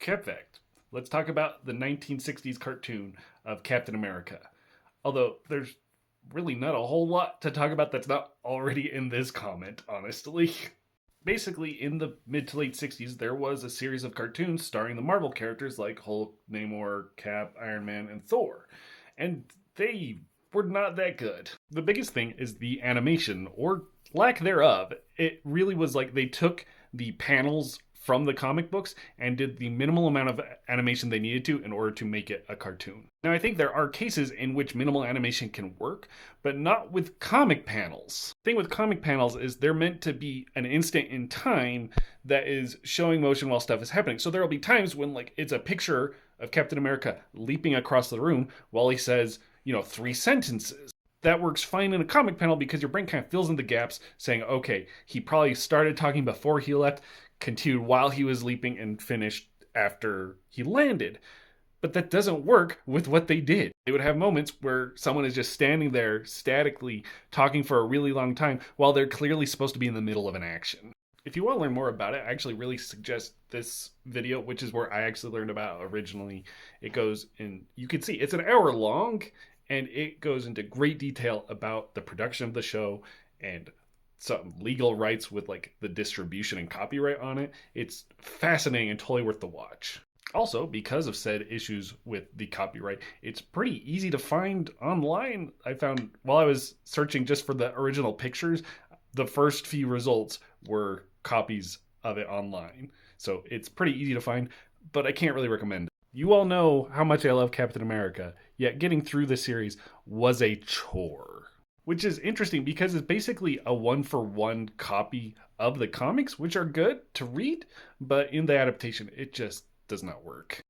Cap Fact. Let's talk about the 1960s cartoon of Captain America. Although there's really not a whole lot to talk about that's not already in this comment, honestly. Basically, in the mid to late 60s, there was a series of cartoons starring the Marvel characters like Hulk, Namor, Cap, Iron Man, and Thor. And they were not that good. The biggest thing is the animation, or lack thereof. It really was like they took the panels from the comic books and did the minimal amount of animation they needed to in order to make it a cartoon. Now, I think there are cases in which minimal animation can work, but not with comic panels. The thing with comic panels is they're meant to be an instant in time that is showing motion while stuff is happening. So there'll be times when like it's a picture of Captain America leaping across the room while he says, 3 sentences. That works fine in a comic panel because your brain kind of fills in the gaps saying, okay, he probably started talking before he left, continued while he was leaping, and finished after he landed. But that doesn't work with what they did. They would have moments where someone is just standing there statically talking for a really long time while they're clearly supposed to be in the middle of an action. If you want to learn more about it, I actually really suggest this video, which is where I actually learned about it originally. It goes in, you can see it's an hour long, and it goes into great detail about the production of the show and some legal rights with like the distribution and copyright on it. It's fascinating and totally worth the watch. Also, because of said issues with the copyright, it's pretty easy to find online. I found while I was searching just for the original pictures, the first few results were copies of it online. So it's pretty easy to find, but I can't really recommend it. You all know how much I love Captain America, yet getting through the series was a chore. Which is interesting because it's basically a one-for-one copy of the comics, which are good to read, but in the adaptation, it just does not work.